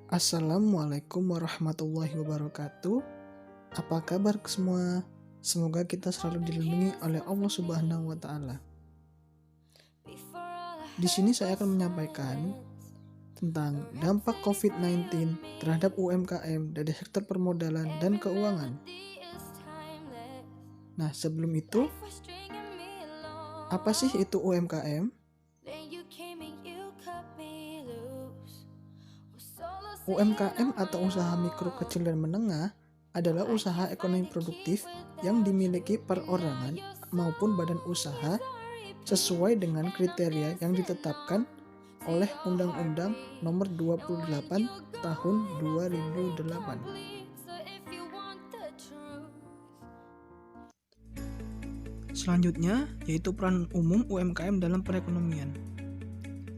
Assalamualaikum warahmatullahi wabarakatuh. Apa kabar semua? Semoga kita selalu dilindungi oleh Allah Subhanahu wa taala. Di sini saya akan menyampaikan tentang dampak COVID-19 terhadap UMKM dari sektor permodalan dan keuangan. Nah, sebelum itu, apa sih itu UMKM? UMKM atau usaha mikro, kecil, dan menengah adalah usaha ekonomi produktif yang dimiliki perorangan maupun badan usaha sesuai dengan kriteria yang ditetapkan oleh Undang-Undang Nomor 28 Tahun 2008. Selanjutnya yaitu peran umum UMKM dalam perekonomian.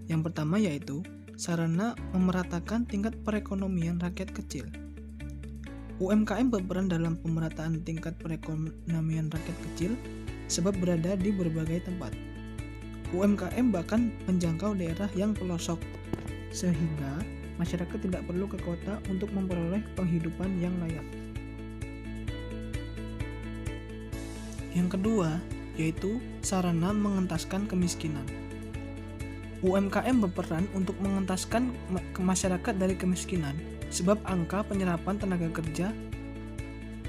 Yang pertama yaitu sarana memeratakan tingkat perekonomian rakyat kecil. UMKM berperan dalam pemerataan tingkat perekonomian rakyat kecil sebab berada di berbagai tempat. UMKM bahkan menjangkau daerah yang pelosok, sehingga masyarakat tidak perlu ke kota untuk memperoleh penghidupan yang layak. Yang kedua, yaitu sarana mengentaskan kemiskinan. UMKM berperan untuk mengentaskan masyarakat dari kemiskinan sebab angka penyerapan tenaga kerja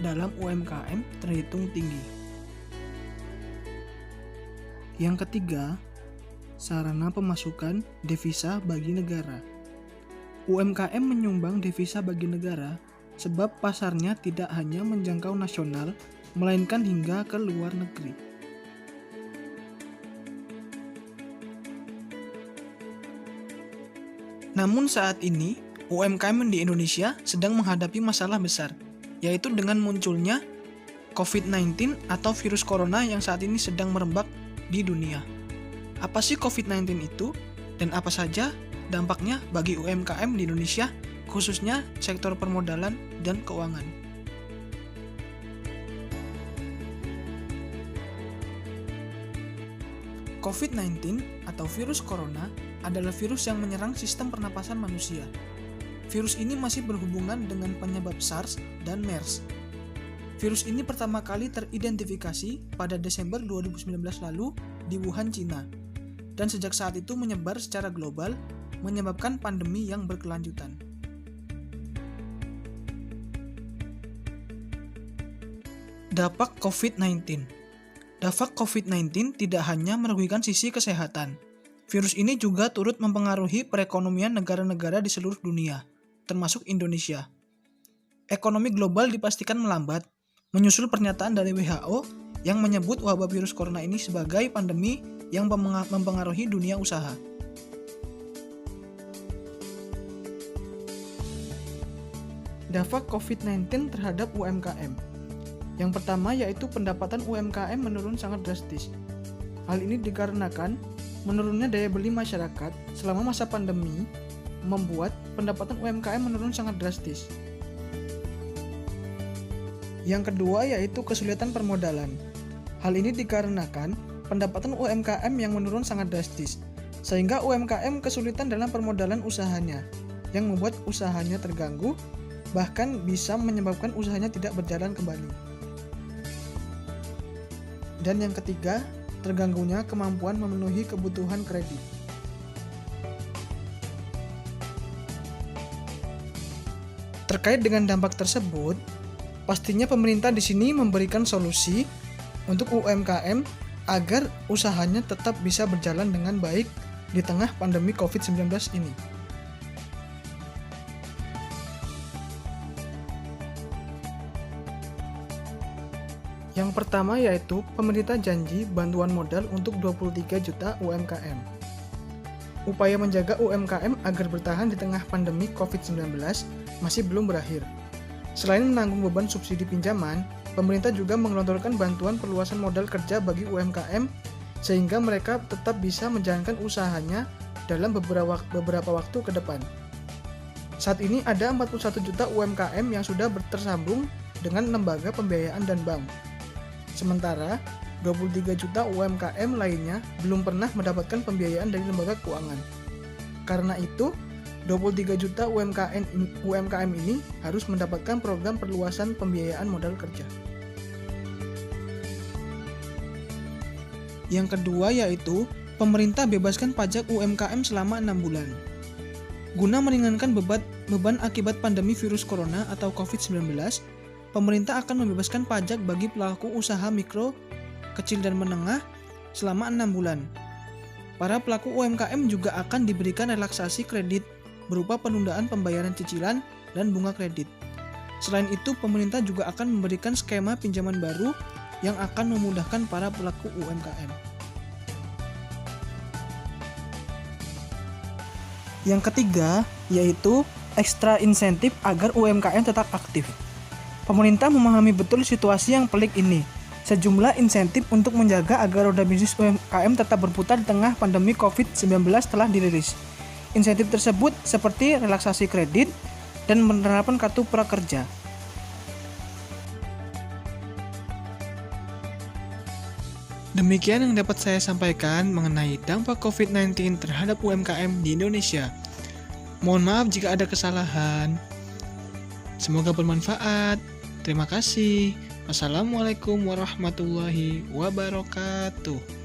dalam UMKM terhitung tinggi. Yang ketiga, sarana pemasukan devisa bagi negara. UMKM menyumbang devisa bagi negara sebab pasarnya tidak hanya menjangkau nasional, melainkan hingga ke luar negeri. Namun saat ini, UMKM di Indonesia sedang menghadapi masalah besar, yaitu dengan munculnya COVID-19 atau virus corona yang saat ini sedang merebak di dunia. Apa sih COVID-19 itu? Dan apa saja dampaknya bagi UMKM di Indonesia, khususnya sektor permodalan dan keuangan? COVID-19 atau virus corona adalah virus yang menyerang sistem pernapasan manusia. Virus ini masih berhubungan dengan penyebab SARS dan MERS. Virus ini pertama kali teridentifikasi pada Desember 2019 lalu di Wuhan, Cina. Dan sejak saat itu menyebar secara global, menyebabkan pandemi yang berkelanjutan. Dampak COVID-19. Dampak COVID-19 tidak hanya merugikan sisi kesehatan. Virus ini juga turut mempengaruhi perekonomian negara-negara di seluruh dunia, termasuk Indonesia. Ekonomi global dipastikan melambat, menyusul pernyataan dari WHO yang menyebut wabah virus corona ini sebagai pandemi yang mempengaruhi dunia usaha. Dampak COVID-19 terhadap UMKM. Yang pertama yaitu pendapatan UMKM menurun sangat drastis. Hal ini dikarenakan menurunnya daya beli masyarakat selama masa pandemi membuat pendapatan UMKM menurun sangat drastis. Yang kedua yaitu kesulitan permodalan. Hal ini dikarenakan pendapatan UMKM yang menurun sangat drastis, sehingga UMKM kesulitan dalam permodalan usahanya, yang membuat usahanya terganggu, bahkan bisa menyebabkan usahanya tidak berjalan kembali. Dan yang ketiga, terganggunya kemampuan memenuhi kebutuhan kredit. Terkait dengan dampak tersebut, pastinya pemerintah di sini memberikan solusi untuk UMKM agar usahanya tetap bisa berjalan dengan baik di tengah pandemi COVID-19 ini. Yang pertama yaitu pemerintah janji bantuan modal untuk 23 juta UMKM. Upaya menjaga UMKM agar bertahan di tengah pandemi COVID-19 masih belum berakhir. Selain menanggung beban subsidi pinjaman, pemerintah juga menggelontorkan bantuan perluasan modal kerja bagi UMKM sehingga mereka tetap bisa menjalankan usahanya dalam beberapa waktu ke depan. Saat ini ada 41 juta UMKM yang sudah tersambung dengan lembaga pembiayaan dan bank. Sementara 23 juta UMKM lainnya belum pernah mendapatkan pembiayaan dari lembaga keuangan. Karena itu, 23 juta UMKM ini harus mendapatkan program perluasan pembiayaan modal kerja. Yang kedua yaitu pemerintah bebaskan pajak UMKM selama 6 bulan. Guna meringankan beban akibat pandemi virus corona atau COVID-19, pemerintah akan membebaskan pajak bagi pelaku usaha mikro, kecil dan menengah selama 6 bulan. Para pelaku UMKM juga akan diberikan relaksasi kredit berupa penundaan pembayaran cicilan dan bunga kredit. Selain itu, pemerintah juga akan memberikan skema pinjaman baru yang akan memudahkan para pelaku UMKM. Yang ketiga, yaitu ekstra insentif agar UMKM tetap aktif. Pemerintah memahami betul situasi yang pelik ini. Sejumlah insentif untuk menjaga agar roda bisnis UMKM tetap berputar di tengah pandemi COVID-19 telah dirilis. Insentif tersebut seperti relaksasi kredit dan penerapan kartu prakerja. Demikian yang dapat saya sampaikan mengenai dampak COVID-19 terhadap UMKM di Indonesia. Mohon maaf jika ada kesalahan. Semoga bermanfaat. Terima kasih. Wassalamualaikum warahmatullahi wabarakatuh.